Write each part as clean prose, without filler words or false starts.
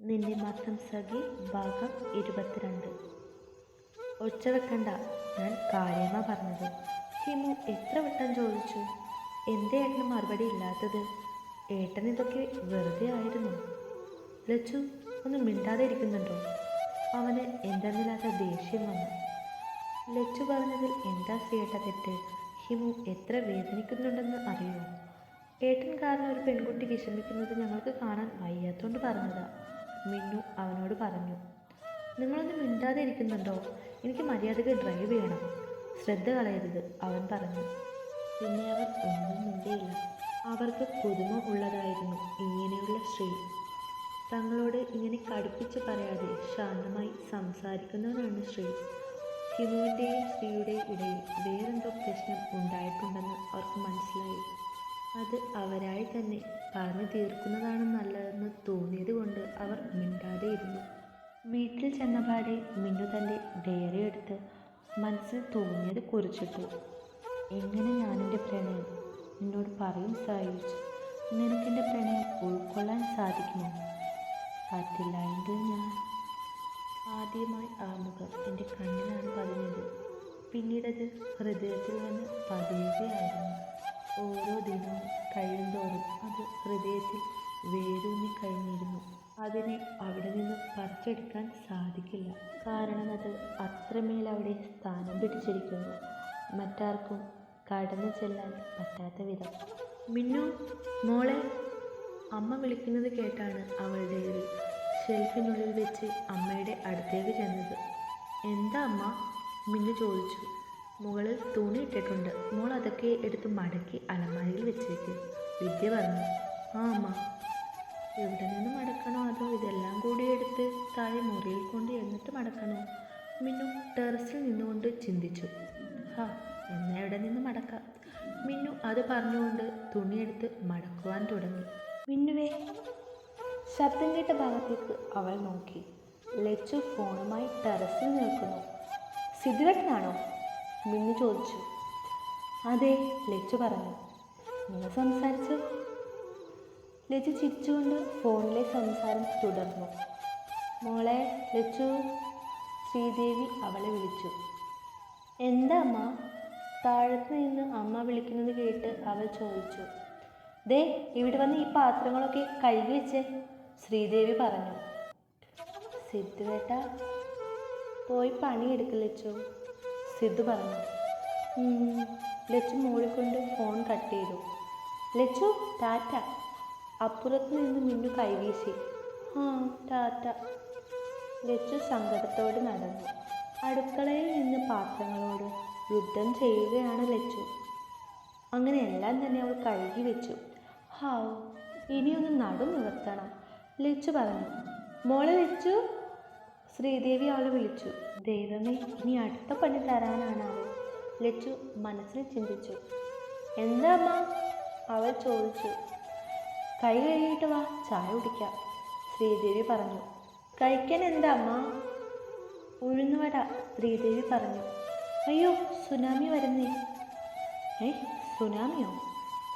നിന്റെ മാത്രം സഖി ഭാഗം 22. ഒച്ച വെക്കണ്ട, ഞാൻ കാര്യമാ പറഞ്ഞത്. ഹിമു എത്ര വട്ടം ചോദിച്ചു. എന്തേ ഏട്ടന് മറുപടി ഇല്ലാത്തത്? ഏട്ടൻ ഇതൊക്കെ വെറുതെ ആയിരുന്നു. ലച്ചു ഒന്ന് മിണ്ടാതെ ഇരിക്കുന്നുണ്ടോ? അവന് എന്തെന്നില്ലാത്ത ദേഷ്യം വന്നു. ലച്ചു പറഞ്ഞതിൽ എന്താ ചെയ്യേണ്ട തെറ്റ്? ഹിമു എത്ര വേദനിക്കുന്നുണ്ടെന്ന് അറിയോ? ഏട്ടൻ കാരണം ഒരു പെൺകുട്ടി വിഷമിക്കുന്നത് ഞങ്ങൾക്ക് കാണാൻ വയ്യാത്തോണ്ട് പറഞ്ഞതാ, മിന്നു അവനോട് പറഞ്ഞു. നിങ്ങളൊന്ന് മിണ്ടാതെ ഇരിക്കുന്നുണ്ടോ? എനിക്ക് മര്യാദയ്ക്ക് ഡ്രൈവ് ചെയ്യണം, ശ്രദ്ധ കളയരുത്, അവൻ പറഞ്ഞു. പിന്നെ അവർ ഒന്നും മിണ്ടിയില്ല. അവർക്ക് പുതുമ ഉള്ളതായിരുന്നു ഇങ്ങനെയുള്ള ശ്രീ. തങ്ങളോട് ഇങ്ങനെ കടുപ്പിച്ച് പറയാതെ ശാന്തമായി സംസാരിക്കുന്നവനാണ് ശ്രീ. ഹിമുവിൻ്റെയും ശ്രീയുടെയും ഇടയിൽ വേറെന്തോ പ്രശ്നം ഉണ്ടായിട്ടുണ്ടെന്ന് അവർക്ക് മനസ്സിലായി. അത് അവരായി തന്നെ പറഞ്ഞു തീർക്കുന്നതാണ് നല്ലതെന്ന് തോന്നിയത് കൊണ്ട് അവർ മിണ്ടാതെ ഇരുന്നു. വീട്ടിൽ ചെന്നപാടെ മിന്നു തൻ്റെ ഡയറി എടുത്ത് മനസ്സിൽ തോന്നിയത് കുറിച്ചിട്ടു. എങ്ങനെ ഞാനെൻ്റെ പ്രണയം എന്നോട് പറയും സായുജ്? നിനക്കെൻ്റെ പ്രണയം ഉൾക്കൊള്ളാൻ സാധിക്കുമോ? പറ്റില്ല എങ്കിൽ ഞാൻ. ആദ്യമായി ആ മുഖം എൻ്റെ കണ്ണിലാണ് പതിഞ്ഞത്. പിന്നീടത് ഹൃദയത്തിൽ വന്ന് പതിയുകയായിരുന്നു. ഓരോ ദിനവും കഴിയുന്തോറും അത് ഹൃദയത്തിൽ വേരൂന്നി കഴിഞ്ഞിരുന്നു. അതിനെ അവിടെ നിന്ന് പറിച്ചെടുക്കാൻ സാധിക്കില്ല. കാരണം അത് അത്രമേൽ അവിടെ സ്ഥാനം പിടിച്ചിരിക്കുന്നു, മറ്റാർക്കും കടന്നു ചെല്ലാൻ പറ്റാത്ത വിധം. മിന്നു മോളെ, അമ്മ വിളിക്കുന്നത് കേട്ടാണ് അവൾ ഡയറി ഷെൽഫിനുള്ളിൽ വെച്ച് അമ്മയുടെ അടുത്തേക്ക് ചെന്നത്. എന്താ അമ്മ? മിന്നു ചോദിച്ചു. മുകളിൽ തുണി ഇട്ടിട്ടുണ്ട്, മോൾ അതൊക്കെ എടുത്ത് മടക്കി അലമാരയിൽ വെച്ചേക്ക്, വിദ്യ പറഞ്ഞു. ആ അമ്മ. എവിടെ നിന്ന് മടക്കണോ അതോ ഇതെല്ലാം കൂടി എടുത്ത് താഴെ മുറിയിൽ കൊണ്ട് എന്നിട്ട് മടക്കണോ? മിന്നു ടെറസിൽ നിന്നുകൊണ്ട് ചിന്തിച്ചു. എന്നാൽ എവിടെ നിന്ന് മടക്കാം. മിന്നു അത് പറഞ്ഞുകൊണ്ട് തുണിയെടുത്ത് മടക്കുവാൻ തുടങ്ങി. മിന്നുവേ! ശബ്ദം കേട്ട ഭാഗത്തേക്ക് അവൾ നോക്കി. ലച്ചു ഫോണുമായി ടെറസിൽ നിൽക്കുന്നു. സിദ്ധുവേട്ടനാണോ? മിന്നു ചോദിച്ചു. അതെ, ലച്ചു പറഞ്ഞു. നിങ്ങൾ സംസാരിച്ചു. ലച്ചു ചിരിച്ചുകൊണ്ട് ഫോണിലെ സംസാരം തുടർന്നു. മോളെ ലച്ചു, ശ്രീദേവി അവളെ വിളിച്ചു. എന്താ അമ്മ? താഴത്ത് നിന്ന് അമ്മ വിളിക്കുന്നത് കേട്ട് അവൾ ചോദിച്ചു. ദേ ഇവിടെ വന്ന് ഈ പാത്രങ്ങളൊക്കെ കഴുകി വെച്ചേ, ശ്രീദേവി പറഞ്ഞു. സിദ്ധുവേട്ട പോയി പണിയെടുക്ക് ലച്ചു, സിദ്ധു പറഞ്ഞു. ലച്ചു മൂളിക്കൊണ്ട് ഫോൺ കട്ട് ചെയ്തു. ലച്ചു ടാറ്റ. അപ്പുറത്ത് നിന്ന് മിന്നു കൈവീശി. ടാറ്റ. ലച്ചു സങ്കടത്തോടെ നടന്നു. അടുക്കളയിൽ നിന്ന് പാത്രങ്ങളോട് യുദ്ധം ചെയ്യുകയാണ് ലച്ചു. അങ്ങനെ എല്ലാം തന്നെ അവൾ കഴുകി വെച്ചു. ഇനിയൊന്ന് നടു നിവർത്തണം, ലച്ചു പറഞ്ഞു. മോളെ ലച്ചു, ശ്രീദേവി അവളെ വിളിച്ചു. ദൈവമേ, ഇനി അടുത്ത പണി തരാനാണാവോ, ലച്ചു മനസ്സിൽ ചിന്തിച്ചു. എന്താ അമ്മ? അവൾ ചോദിച്ചു. കൈ കഴുകിയിട്ട് വാ, ചായ കുടിക്കാം, ശ്രീദേവി പറഞ്ഞു. കഴിക്കാൻ എന്താ അമ്മ? ഉഴുന്നുവട, ശ്രീദേവി പറഞ്ഞു. അയ്യോ, സുനാമി വരുന്നേ. സുനാമിയോ?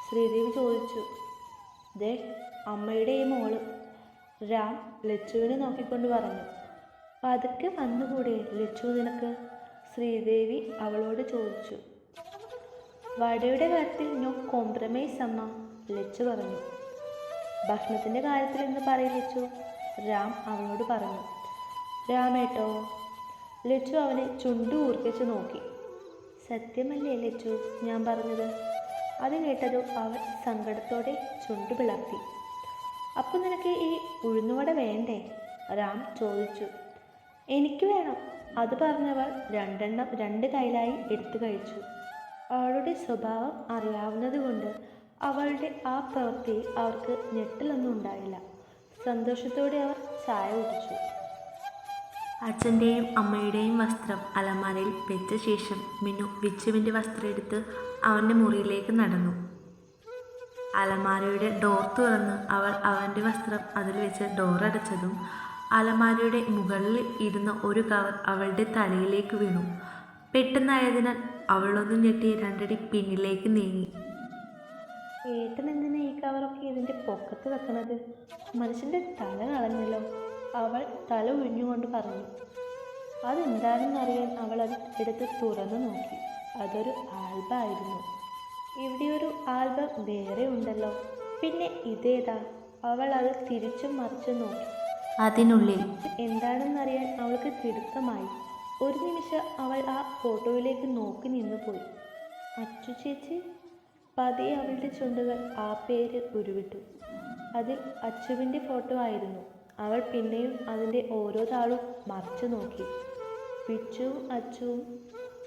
ശ്രീദേവി ചോദിച്ചു. ദേ അമ്മയുടെ ഈ മോള്, രാം ലച്ചുവിനെ നോക്കിക്കൊണ്ട് പറഞ്ഞു. പതുക്കെ വന്നുകൂടെ ലച്ചു നിനക്ക്? ശ്രീദേവി അവളോട് ചോദിച്ചു. വടയുടെ കാര്യത്തിൽ നോ കോംപ്രമൈസ് അമ്മ, ലച്ചു പറഞ്ഞു. ഭക്ഷണത്തിൻ്റെ കാര്യത്തിൽ എന്ന് പറയും ലച്ചു, രാം അവളോട് പറഞ്ഞു. രാമേട്ടോ? ലച്ചു അവനെ ചുണ്ടു ഊർക്കിച്ച് നോക്കി. സത്യമല്ലേ ലച്ചു ഞാൻ പറഞ്ഞത്? അത് കേട്ടതും അവൾ സങ്കടത്തോടെ ചുണ്ടു പിളർത്തി. അപ്പം നിനക്ക് ഈ ഉഴുന്നുവട വേണ്ടേ? രാം ചോദിച്ചു. എനിക്ക് വേണം, അത് പറഞ്ഞവൾ രണ്ടെണ്ണം രണ്ട് കൈയിലായി എടുത്തു കഴിച്ചു. അവളുടെ സ്വഭാവം അറിയാവുന്നത് കൊണ്ട് അവളുടെ ആ പ്രവൃത്തിയിൽ അവർക്ക് ഞെട്ടലൊന്നും ഉണ്ടായില്ല. സന്തോഷത്തോടെ അവർ ചായ കുടിച്ചു. അച്ഛൻ്റെയും അമ്മയുടെയും വസ്ത്രം അലമാരയിൽ വെച്ച ശേഷം മിന്നു വിച്ചുവിൻ്റെ വസ്ത്രം എടുത്ത് അവൻ്റെ മുറിയിലേക്ക് നടന്നു. അലമാരയുടെ ഡോർ തുറന്ന് അവൾ അവൻ്റെ വസ്ത്രം അതിൽ വെച്ച് ഡോറടച്ചതും അലമാരയുടെ മുകളിൽ ഇരുന്ന ഒരു കവർ അവളുടെ തലയിലേക്ക് വീണു. പെട്ടെന്നായതിനാൽ അവളൊന്ന് ഞെട്ടി രണ്ടടി പിന്നിലേക്ക് നീങ്ങി. ഏട്ടൻ എന്തിനാ ഈ കവറൊക്കെ ഇതിൻ്റെ പൊക്കത്ത് വെക്കണത്? മനുഷ്യൻ്റെ തല കളഞ്ഞല്ലോ, തല ഒഴിഞ്ഞുകൊണ്ട് പറഞ്ഞു. അതെന്താണെന്നറിയാൻ അവൾ അത് എടുത്ത് തുറന്നു നോക്കി. അതൊരു ആൽബമായിരുന്നു. ഇവിടെ ഒരു ആൽബം വേറെ ഉണ്ടല്ലോ, പിന്നെ ഇതേതാ? അവൾ അത് തിരിച്ചും മറിച്ചും നോക്കി. അതിനുള്ളിൽ എന്താണെന്നറിയാൻ അവൾക്ക് തിടുക്കമായി. ഒരു നിമിഷം അവൾ ആ ഫോട്ടോയിലേക്ക് നോക്കി നിന്നുപോയി. അച്ചു ചേച്ചി. പതിയെ അവളുടെ ചുണ്ടുകൾ ആ പേര് ഉരുവിട്ടു. അതിൽ അച്ചുവിൻ്റെ ഫോട്ടോ ആയിരുന്നു. അവൾ പിന്നെയും അതിൻ്റെ ഓരോ താളും മറിച്ചു നോക്കി. പിച്ചുവും അച്ചുവും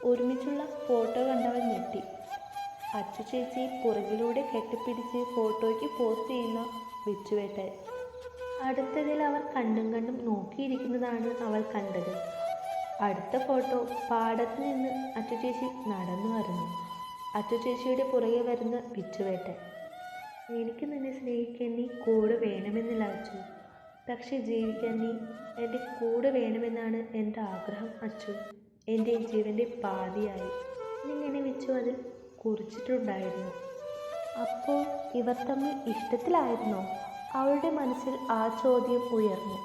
ഒരുമിച്ചുള്ള ഫോട്ടോ കണ്ടവൾ ഞെട്ടി. അച്ചു ചേച്ചി പുറകിലൂടെ കെട്ടിപ്പിടിച്ച് ഫോട്ടോയ്ക്ക് പോസ്റ്റ് ചെയ്യുന്ന വിച്ചുവേട്ടൻ. അടുത്തതിൽ അവർ കണ്ടും നോക്കിയിരിക്കുന്നതാണ് അവൾ കണ്ടത്. അടുത്ത ഫോട്ടോ പാടത്ത് നിന്ന് അച്ചു ചേച്ചി നടന്നു വരുന്നു. അച്ചു ചേച്ചിയുടെ പുറകെ വരുന്ന വിച്ചുവേട്ടൻ. എനിക്ക് നിന്നെ സ്നേഹിക്കാൻ നീ കൂടെ വേണമെന്നില്ല അച്ചു, പക്ഷെ ജീവിക്കാൻ നീ എൻ്റെ കൂടെ വേണമെന്നാണ് എൻ്റെ ആഗ്രഹം അച്ചു. എൻ്റെ ജീവൻ്റെ പാതിയായി എന്നിങ്ങനെ വിച്ചു അതിൽ കുറിച്ചിട്ടുണ്ടായിരുന്നു. അപ്പോൾ ഇവർ തമ്മിൽ ഇഷ്ടത്തിലായിരുന്നോ? അവളുടെ മനസ്സിൽ ആ ചോദ്യം ഉയർന്നു.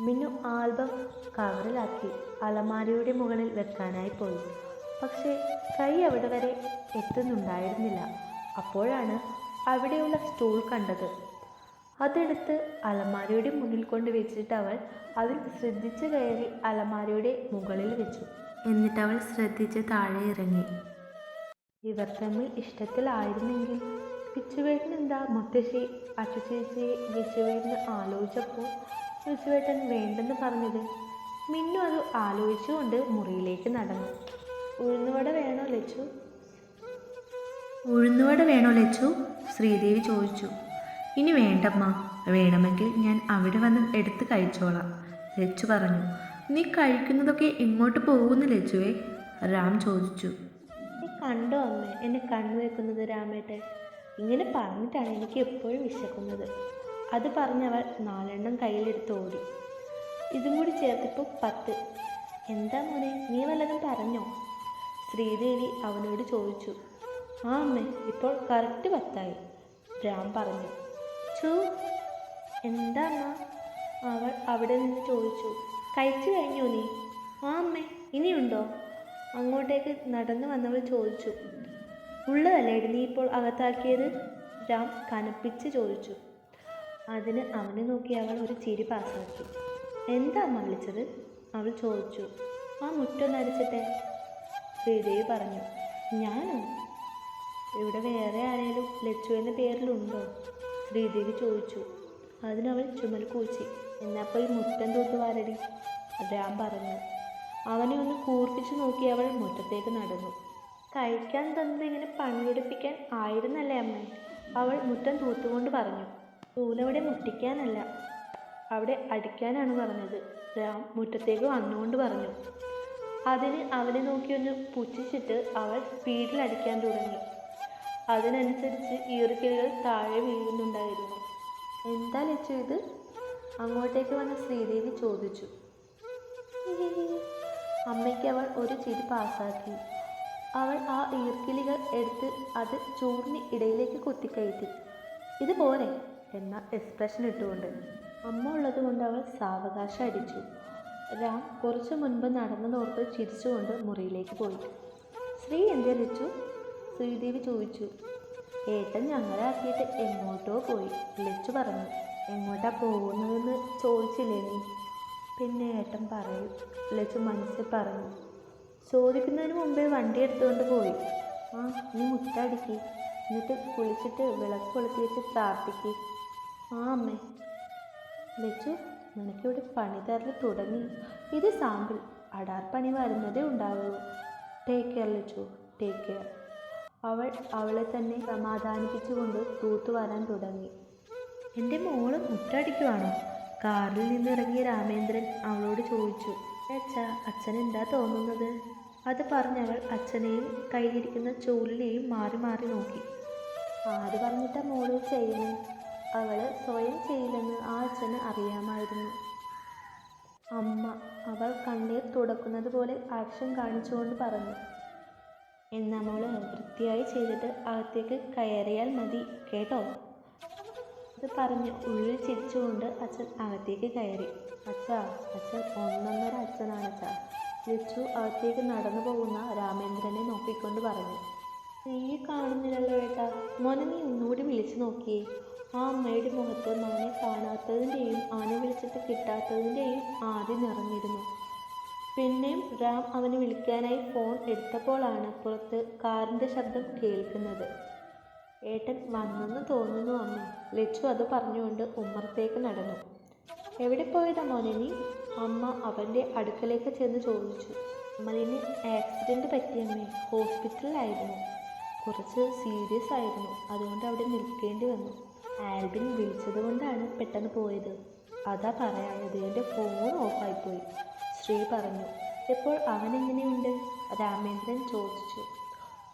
മിന്നു ആൽബം കവറിലാക്കി അലമാരയുടെ മുകളിൽ വെക്കാനായി പോയി. പക്ഷേ കൈ അവിടെ വരെ എത്തുന്നുണ്ടായിരുന്നില്ല. അപ്പോഴാണ് അവിടെയുള്ള സ്റ്റൂൾ കണ്ടത്. അതെടുത്ത് അലമാരയുടെ മുന്നിൽ കൊണ്ട് വെച്ചിട്ട് അവൾ അതിൽ ശ്രദ്ധിച്ച് കയറി അലമാരയുടെ മുകളിൽ വെച്ചു. എന്നിട്ട് അവൾ ശ്രദ്ധിച്ച് താഴെ ഇറങ്ങി. ഇവർ തമ്മിൽ ഇഷ്ടത്തിലായിരുന്നെങ്കിൽ വിച്ചുവേട്ടൻ എന്താ മുത്തശ്ശി അച്ചു ചേച്ചിയെ വിച്ചുവേട്ടന് ആലോചിച്ചപ്പോൾ വിച്ചുവേട്ടൻ വേണ്ടെന്ന് പറഞ്ഞത്? മിന്നു അത് ആലോചിച്ചുകൊണ്ട് മുറിയിലേക്ക് നടന്നു. ഉഴുന്നുവട വേണോ ലച്ചു? ഉഴുന്നുവട വേണോ ലച്ചു? ശ്രീദേവി ചോദിച്ചു. ഇനി വേണ്ടമ്മ, വേണമെങ്കിൽ ഞാൻ അവിടെ വന്ന് എടുത്ത് കഴിച്ചോളാം, ലച്ചു പറഞ്ഞു. നീ കഴിക്കുന്നതൊക്കെ എങ്ങോട്ട് പോകുന്നു ലച്ചുവേ? രാം ചോദിച്ചു. നീ കണ്ടോ അമ്മ എന്നെ കണ്ണു വെക്കുന്നത് രാമേട്ടെ? ഇങ്ങനെ പറഞ്ഞിട്ടാണ് എനിക്ക് എപ്പോഴും വിശക്കുന്നത്. അത് പറഞ്ഞവൾ 4 എണ്ണം കയ്യിലെടുത്ത് ഓടി. ഇതും കൂടി ചേർത്തിപ്പോൾ 10. എന്താ മോനെ, നീ വല്ലതും പറഞ്ഞോ? ശ്രീദേവി അവനോട് ചോദിച്ചു. ആ അമ്മേ, ഇപ്പോൾ കറക്റ്റ് 10ആയി, രാം പറഞ്ഞു. ചൂ, എന്താ അമ്മ? അവൾ അവിടെ നിന്ന് ചോദിച്ചു. കഴിച്ചു കഴിഞ്ഞോ നീ? ആ അമ്മേ, ഇനിയുണ്ടോ? അങ്ങോട്ടേക്ക് നടന്നു വന്നവൾ ചോദിച്ചു. ഉള്ളതല്ലേടി നീ ഇപ്പോൾ അകത്താക്കിയത്? രാം കനപ്പിച്ച് ചോദിച്ചു. അതിന് അവനെ നോക്കി അവൾ ഒരു ചിരി പാസാക്കി. എന്താ അമ്മ വിളിച്ചത്? അവൾ ചോദിച്ചു. ആ മുറ്റൊന്ന് അടിച്ചിട്ടെ, ശ്രീദേവി പറഞ്ഞു. ഞാനോ? ഇവിടെ വേറെ ആരെങ്കിലും ലച്ചു എന്ന പേരിലുണ്ടോ? ശ്രീദേവി ചോദിച്ചു. അതിനവൾ ചുമൽ കൂച്ചി. എന്നാൽ പോയി മുറ്റം തൂത്ത് വാരടി, രാം പറഞ്ഞു. അവനെ ഒന്ന് കൂർപ്പിച്ചു നോക്കി അവൾ മുറ്റത്തേക്ക് നടന്നു. കഴിക്കാൻ തന്നത് ഇങ്ങനെ പണിയെടുപ്പിക്കാൻ ആയിരുന്നല്ലേ അമ്മ? അവൾ മുറ്റം തൂത്തുകൊണ്ട് പറഞ്ഞു. ചൂലവിടെ മുട്ടിക്കാനല്ല, അവിടെ അടിക്കാനാണ് പറഞ്ഞത്, രാം മുറ്റത്തേക്ക് വന്നുകൊണ്ട് പറഞ്ഞു. അതിന് അവനെ നോക്കിയൊന്ന് പുച്ഛിച്ചിട്ട് അവൾ സ്പീഡിൽ അടിക്കാൻ തുടങ്ങി. അതിനനുസരിച്ച് ഈർക്കിലുകൾ താഴെ വീഴുന്നുണ്ടായിരുന്നു. എന്താ ലച്ചു ഇത്? അങ്ങോട്ടേക്ക് വന്ന ശ്രീദേവി ചോദിച്ചു. അമ്മയ്ക്ക് അവൾ ഒരു ചിരി പാസാക്കി. അവൾ ആ ഈർക്കിലികൾ എടുത്ത് അത് ചൂടിന് ഇടയിലേക്ക് കുത്തിക്കയറ്റി. ഇത് പോരെ എന്ന എക്സ്പ്രഷൻ ഇട്ടുകൊണ്ട്. അമ്മ ഉള്ളത് കൊണ്ട് അവൾ സാവകാശം അടിച്ചു. രാം കുറച്ചു മുൻപ് നടന്നതോർത്ത് ചിരിച്ചുകൊണ്ട് മുറിയിലേക്ക് പോയി. ശ്രീ എന്തേ ലച്ചു? ശ്രീദേവി ചോദിച്ചു. ഏട്ടൻ ഞങ്ങളെ ആക്കിയിട്ട് എങ്ങോട്ടോ പോയി, ലച്ചു പറഞ്ഞു. എങ്ങോട്ടാ പോകുന്നതെന്ന് ചോദിച്ചില്ലേ നീ? പിന്നെ ഏട്ടൻ പറയും, ലച്ചു മനസ്സിൽ പറഞ്ഞു. ചോദിക്കുന്നതിന് മുമ്പേ വണ്ടി എടുത്തുകൊണ്ട് പോയി. ആ, നീ മുറ്റടിക്ക്, എന്നിട്ട് കുളിച്ചിട്ട് വിളക്ക് കൊളുത്തി വെച്ച് പ്രാർത്ഥിക്ക്. ആ അമ്മേ. ലച്ചു, നിനക്കിവിടെ പണി തരൽ തുടങ്ങി. ഇത് സാമ്പിൾ, അടാർ പണി വരുന്നതേ ഉണ്ടാവുള്ളൂ. Take care Lachu, take care. അവൾ അവളെ തന്നെ സമാധാനിപ്പിച്ചുകൊണ്ട് തൂത്തു വരാൻ തുടങ്ങി. എൻ്റെ മോള് മുറ്റടിക്കുവാണോ? കാറിൽ നിന്നിറങ്ങിയ രാമേന്ദ്രൻ അവളോട് ചോദിച്ചു. അച്ഛാ, അച്ഛൻ എന്താ തോന്നുന്നത്? അത് പറഞ്ഞവൾ അച്ഛനെയും കയ്യിലിരിക്കുന്ന ചൂലിനെയും മാറി മാറി നോക്കി. ആര് പറഞ്ഞിട്ടാ മോള് ചെയ്യണേ? അവള് സ്വയം ചെയ്യില്ലെന്ന് ആ അച്ഛന് അറിയാമായിരുന്നു. അമ്മ അവൾ കണ്ണീർ തുടക്കുന്നത് പോലെ ആക്ഷൻ കാണിച്ചുകൊണ്ട് പറഞ്ഞു. എന്നാ മോള് വൃത്തിയായി ചെയ്തിട്ട് അകത്തേക്ക് കയറിയാൽ മതി കേട്ടോ. അത് പറഞ്ഞ് ഉള്ളിൽ ചിരിച്ചുകൊണ്ട് അച്ഛൻ അകത്തേക്ക് കയറി. അച്ഛാ, അച്ഛൻ ഒന്നൊന്നര അച്ഛനാണ് അച്ഛാ. ലച്ചു അകത്തേക്ക് നടന്നു പോകുന്ന രാമേന്ദ്രനെ നോക്കിക്കൊണ്ട് പറഞ്ഞു. നീ കാണുന്നില്ലല്ലോ ഏട്ടാ. മോനെ നീ ഒന്നുകൂടി വിളിച്ചു നോക്കിയേ. ആ അമ്മയുടെ മുഖത്ത് മോനെ കാണാത്തതിൻ്റെയും അവനെ വിളിച്ചിട്ട് കിട്ടാത്തതിൻ്റെയും ആദ്യം നിറഞ്ഞിരുന്നു. പിന്നെയും റാം അവനെ വിളിക്കാനായി ഫോൺ എടുത്തപ്പോഴാണ് പുറത്ത് കാറിൻ്റെ ശബ്ദം കേൾക്കുന്നത്. ഏട്ടൻ വന്നെന്ന് തോന്നുന്നു അമ്മ. ലച്ചു അത് പറഞ്ഞുകൊണ്ട് ഉമ്മറത്തേക്ക് നടന്നു. എവിടെ പോയതാ മോനെ നീ? അമ്മ അവൻ്റെ അടുക്കലേക്ക് ചെന്ന് ചോദിച്ചു. അമ്മലിന് ആക്സിഡൻറ്റ് പറ്റിയമ്മേ. ഹോസ്പിറ്റലിലായിരുന്നു. കുറച്ച് സീരിയസ് ആയിരുന്നു. അതുകൊണ്ട് അവിടെ നിൽക്കേണ്ടി വന്നു. ആൽബിൻ വിളിച്ചത് കൊണ്ടാണ് പെട്ടെന്ന് പോയത്. അതാ പറയായത്. എൻ്റെ ഫോൺ ഓഫായിപ്പോയി, ശ്രീ പറഞ്ഞു. ഇപ്പോൾ അവനെങ്ങനെയുണ്ട്? രാമേന്ദ്രൻ ചോദിച്ചു.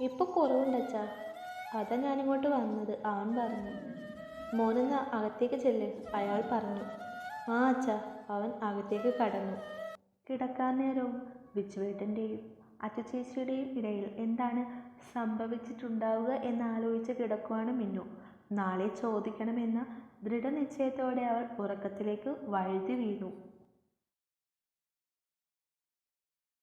ഇപ്പോൾ കുറവുണ്ടച്ചാ. അതാ ഞാനിങ്ങോട്ട് വന്നത്, അവൻ പറഞ്ഞു. മോനെന്ന് അകത്തേക്ക് ചെല്ല്, അയാൾ പറഞ്ഞു. ആ അച്ഛാ. അവൻ അകത്തേക്ക് കടന്നു. കിടക്കാൻ നേരവും ബിച്ചുവേട്ടൻ്റെയും അച്ചുചേച്ചിയുടെയും ഇടയിൽ എന്താണ് സംഭവിച്ചിട്ടുണ്ടാവുക എന്നാലോചിച്ച് കിടക്കുവാണ് മിന്നു. നാളെ ചോദിക്കണമെന്ന ദൃഢനിശ്ചയത്തോടെ അവൾ ഉറക്കത്തിലേക്ക് വഴുതി വീണു.